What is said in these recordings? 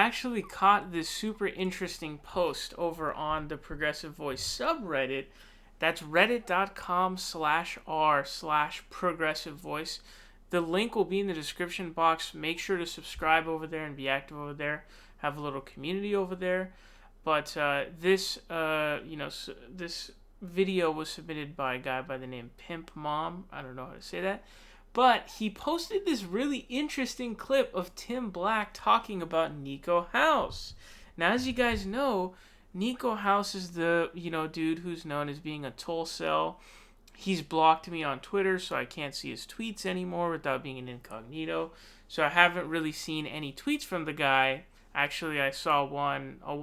actually caught this super interesting post over on the Progressive Voice subreddit. That's reddit.com/r/progressive voice. The link will be in the description box. Make sure to subscribe over there and be active over there. Have a little community over there. But this video was submitted by a guy by the name Pimp Mom. I don't know how to say that. But he posted this really interesting clip of Tim Black talking about Niko House. Now, as you guys know, Niko House is the, dude who's known as being a toll cell. He's blocked me on Twitter, so I can't see his tweets anymore without being an incognito. So I haven't really seen any tweets from the guy. Actually, I saw one a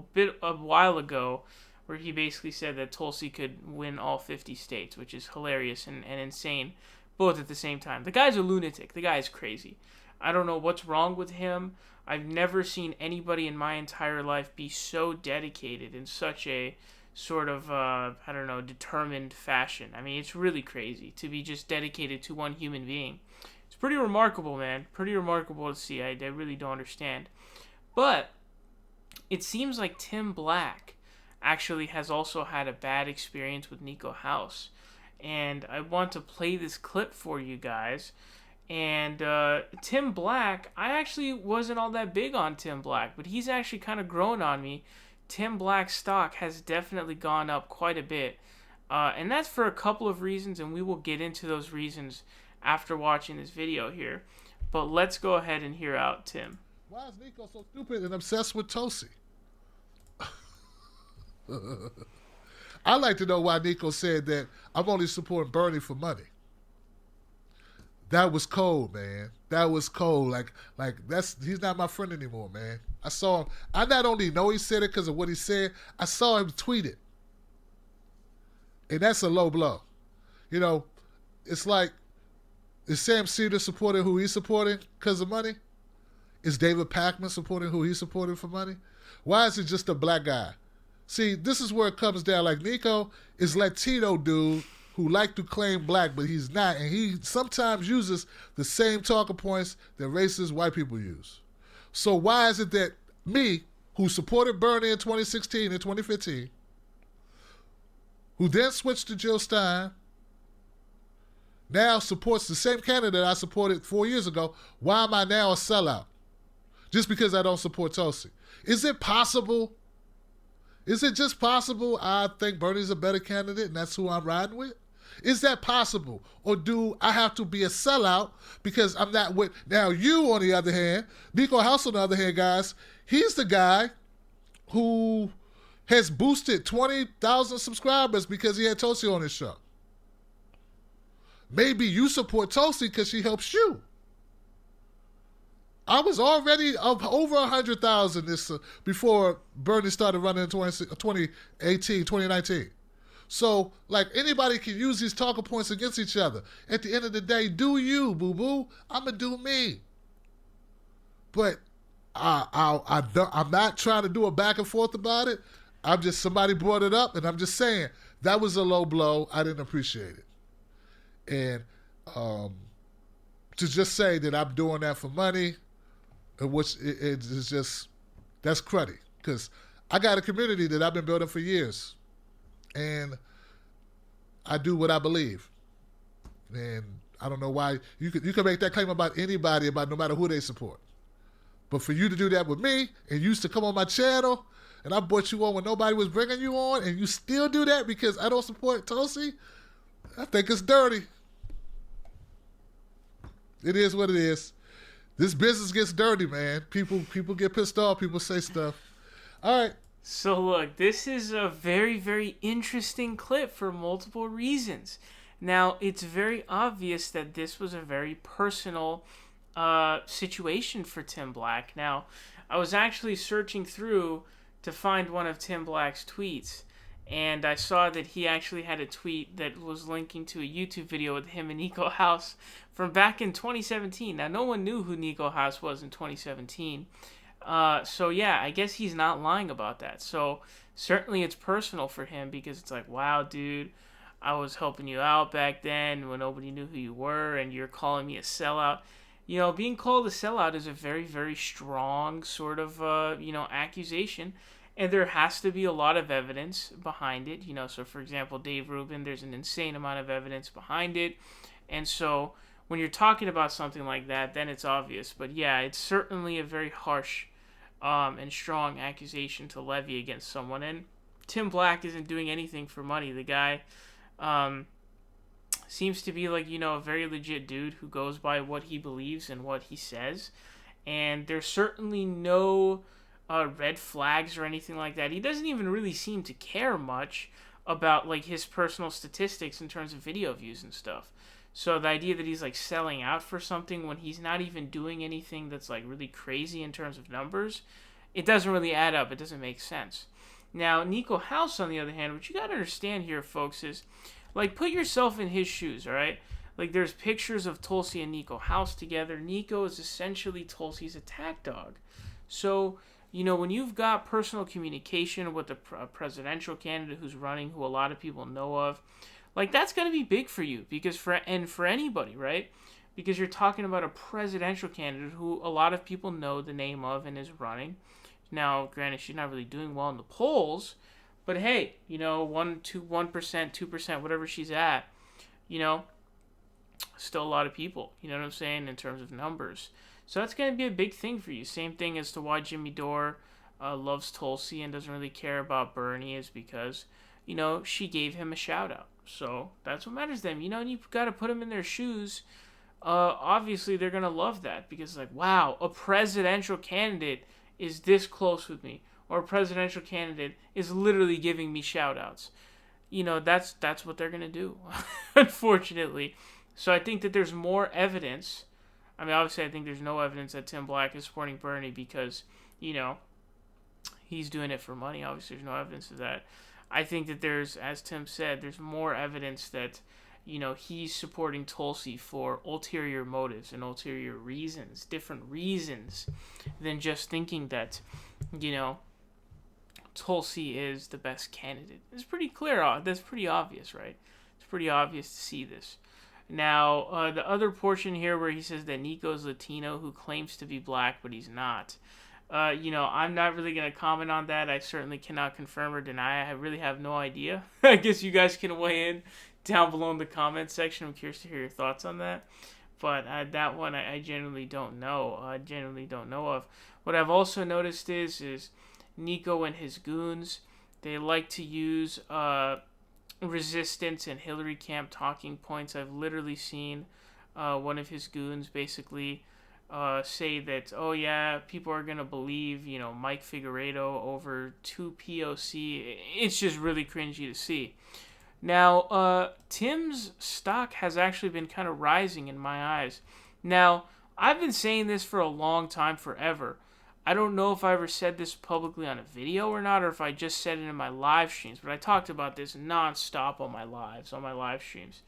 while ago where he basically said that Tulsi could win all 50 states, which is hilarious and insane, both at the same time. The guy's a lunatic. The guy is crazy. I don't know what's wrong with him. I've never seen anybody in my entire life be so dedicated in such a sort of, determined fashion. I mean, it's really crazy to be just dedicated to one human being. It's pretty remarkable, man. Pretty remarkable to see. I really don't understand. But it seems like Tim Black actually has also had a bad experience with Niko House. And I want to play this clip for you guys. And Tim Black, I actually wasn't all that big on Tim Black, but he's actually kind of grown on me. Tim Black's stock has definitely gone up quite a bit. And that's for a couple of reasons, and we will get into those reasons after watching this video here. But let's go ahead and hear out Tim. Why is Niko so stupid and obsessed with Tulsi? I'd like to know why Niko said that I'm only supporting Bernie for money. That was cold, man. That was cold. Like he's not my friend anymore, man. I saw him. I not only know he said it because of what he said, I saw him tweet it. And that's a low blow. It's like, is Sam Cedar supporting who he's supporting because of money? Is David Pakman supporting who he's supporting for money? Why is it just a black guy? See, this is where it comes down. Like, Niko is Latino dude who like to claim black, but he's not. And he sometimes uses the same talking points that racist white people use. So why is it that me, who supported Bernie in 2016 and 2015, who then switched to Jill Stein, now supports the same candidate I supported 4 years ago, why am I now a sellout? Just because I don't support Tulsi. Is it possible? Is it just possible I think Bernie's a better candidate and that's who I'm riding with? Is that possible? Or do I have to be a sellout because I'm not with... Now, you, on the other hand, Niko House, on the other hand, guys, he's the guy who has boosted 20,000 subscribers because he had Tulsi on his show. Maybe you support Tulsi because she helps you. I was already up over 100,000 before Bernie started running in 2018, 2019. So, like, anybody can use these talking points against each other. At the end of the day, do you, boo-boo. I'm going to do me. But I'm not trying to do a back and forth about it. Somebody brought it up, and I'm just saying, that was a low blow. I didn't appreciate it. And to just say that I'm doing that for money, which it's just, that's cruddy. Because I got a community that I've been building for years. And I do what I believe. And I don't know why. You can make that claim about anybody, about no matter who they support. But for you to do that with me, and you used to come on my channel, and I brought you on when nobody was bringing you on, and you still do that because I don't support Tulsi, I think it's dirty. It is what it is. This business gets dirty, man. People get pissed off. People say stuff. All right. So look, this is a very, very interesting clip for multiple reasons. Now, it's very obvious that this was a very personal situation for Tim Black. Now, I was actually searching through to find one of Tim Black's tweets, and I saw that he actually had a tweet that was linking to a YouTube video with him and Niko House from back in 2017. Now, no one knew who Niko House was in 2017. So yeah, I guess he's not lying about that. So certainly it's personal for him because it's like, wow, dude, I was helping you out back then when nobody knew who you were and you're calling me a sellout. being called a sellout is a very, very strong sort of, accusation. And there has to be a lot of evidence behind it. So for example, Dave Rubin, there's an insane amount of evidence behind it. And so when you're talking about something like that, then it's obvious. But yeah, it's certainly a very harsh and strong accusation to levy against someone. And Tim Black isn't doing anything for money. The guy seems to be like, a very legit dude who goes by what he believes and what he says. And there's certainly no red flags or anything like that. He doesn't even really seem to care much about like his personal statistics in terms of video views and stuff. So the idea that he's like selling out for something when he's not even doing anything that's like really crazy in terms of numbers, it doesn't really add up. It doesn't make sense. Now, Niko House, on the other hand, what you got to understand here, folks, is like put yourself in his shoes, all right? Like there's pictures of Tulsi and Niko House together. Niko is essentially Tulsi's attack dog. So, when you've got personal communication with a presidential candidate who's running, who a lot of people know of, like that's going to be big for you because for anybody, right? Because you're talking about a presidential candidate who a lot of people know the name of and is running. Now, granted, she's not really doing well in the polls, but hey, 1%, 2%, whatever she's at, still a lot of people. You know what I'm saying in terms of numbers. So that's going to be a big thing for you. Same thing as to why Jimmy Dore loves Tulsi and doesn't really care about Bernie is because, she gave him a shout out. So that's what matters to them. And you've got to put them in their shoes. Obviously, they're going to love that because it's like, wow, a presidential candidate is this close with me. Or a presidential candidate is literally giving me shout outs. That's what they're going to do, unfortunately. So I think that there's more evidence. I mean, obviously, I think there's no evidence that Tim Black is supporting Bernie because, he's doing it for money. Obviously, there's no evidence of that. I think that there's, as Tim said, there's more evidence that, he's supporting Tulsi for ulterior motives and ulterior reasons, different reasons than just thinking that, Tulsi is the best candidate. It's pretty clear. That's pretty obvious, right? It's pretty obvious to see this. Now, the other portion here where he says that Niko's Latino who claims to be black, but he's not. I'm not really going to comment on that. I certainly cannot confirm or deny. I really have no idea. I guess you guys can weigh in down below in the comment section. I'm curious to hear your thoughts on that. But that one I genuinely don't know. I genuinely don't know of. What I've also noticed is Niko and his goons, they like to use resistance and Hillary camp talking points. I've literally seen one of his goons basically say that, oh yeah, people are going to believe, Mike Figueredo over 2POC. It's just really cringy to see. Now, Tim's stock has actually been kind of rising in my eyes. Now, I've been saying this for a long time, forever. I don't know if I ever said this publicly on a video or not, or if I just said it in my live streams, but I talked about this nonstop on my live streams.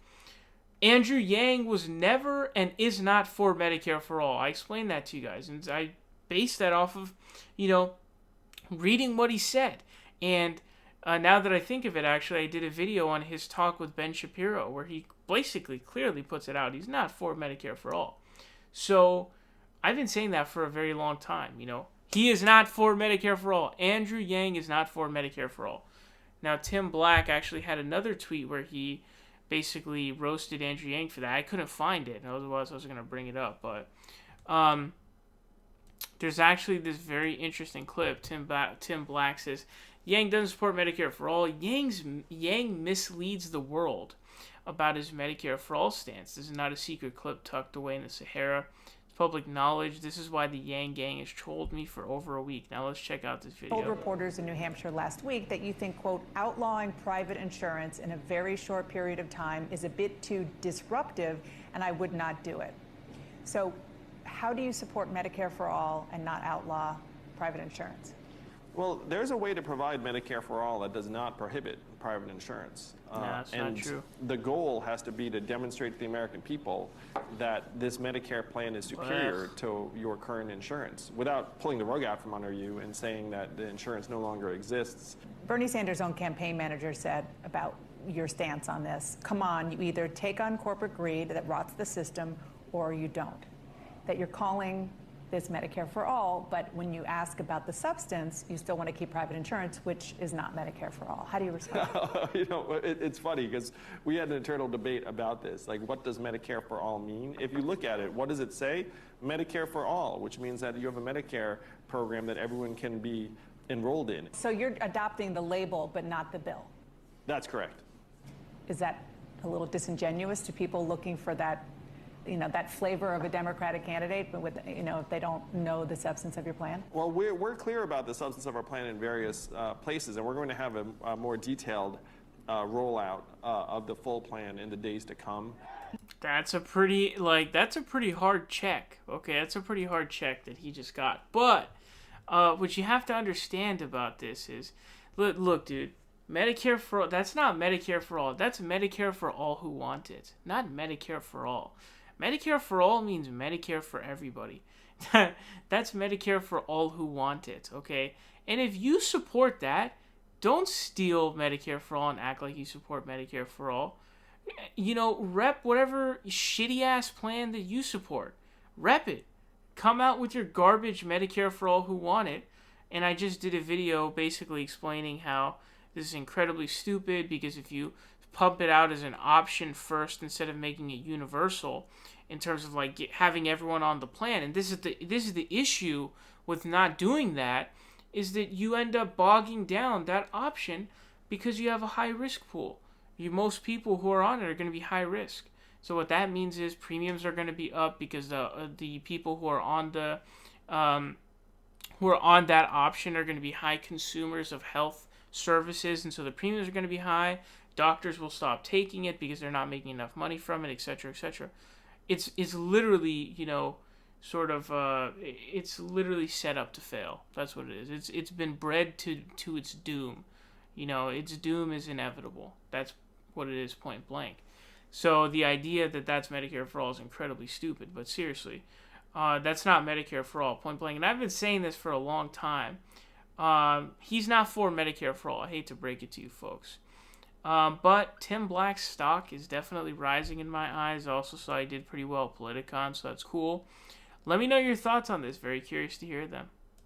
Andrew Yang was never and is not for Medicare for all. I explained that to you guys, and I based that off of, reading what he said. And now that I think of it, actually, I did a video on his talk with Ben Shapiro, where he basically clearly puts it out. He's not for Medicare for all. So I've been saying that for a very long time, He is not for Medicare for all. Andrew Yang is not for Medicare for all. Now, Tim Black actually had another tweet where he basically roasted Andrew Yang for that. I couldn't find it. Otherwise, I was going to bring it up. But there's actually this very interesting clip. Tim Black says, Yang doesn't support Medicare for all. Yang misleads the world about his Medicare for all stance. This is not a secret clip tucked away in the Sahara. It's public knowledge. This is why the Yang gang has trolled me for over a week. Now let's check out this video. Told reporters in New Hampshire last week that you think, quote, outlawing private insurance in a very short period of time is a bit too disruptive, and I would not do it. So how do you support Medicare for all and not outlaw private insurance? Well, there's a way to provide Medicare for all that does not prohibit private insurance. No, that's not true. The goal has to be to demonstrate to the American people that this Medicare plan is superior to your current insurance without pulling the rug out from under you and saying that the insurance no longer exists. Bernie Sanders' own campaign manager said about your stance on this, come on, you either take on corporate greed that rots the system or you don't. that you're calling this Medicare for all, but when you ask about the substance, you still want to keep private insurance, which is not Medicare for all. How do you respond? It's funny because we had an internal debate about this. Like, what does Medicare for all mean? If you look at it, what does it say? Medicare for all, which means that you have a Medicare program that everyone can be enrolled in. So you're adopting the label, but not the bill. That's correct. Is that a little disingenuous to people looking for that, that flavor of a Democratic candidate, but with, if they don't know the substance of your plan? Well, we're clear about the substance of our plan in various places, and we're going to have a more detailed rollout of the full plan in the days to come. That's a pretty hard check. Okay, that's a pretty hard check that he just got. But what you have to understand about this is, look, dude, Medicare for all, that's not Medicare for all. That's Medicare for all who want it, not Medicare for all. Medicare for all means Medicare for everybody. That's Medicare for all who want it, okay? And if you support that, don't steal Medicare for all and act like you support Medicare for all. Rep whatever shitty-ass plan that you support. Rep it. Come out with your garbage Medicare for all who want it. And I just did a video basically explaining how this is incredibly stupid, because if you pump it out as an option first instead of making it universal in terms of having everyone on the plan, and this is the issue with not doing that, is that you end up bogging down that option because you have a high risk pool. Most people who are on it are going to be high risk. So what that means is premiums are going to be up because the people who are on that option are going to be high consumers of health services, and so the premiums are going to be high. Doctors will stop taking it because they're not making enough money from it, etc., etc. It's literally, it's literally set up to fail. That's what it is. It's been bred to its doom. Its doom is inevitable. That's what it is, point blank. So the idea that that's Medicare for all is incredibly stupid. But seriously, that's not Medicare for all, point blank. And I've been saying this for a long time. He's not for Medicare for all. I hate to break it to you folks. But Tim Black's stock is definitely rising in my eyes. I also saw he did pretty well at Politicon, so that's cool. Let me know your thoughts on this. Very curious to hear them.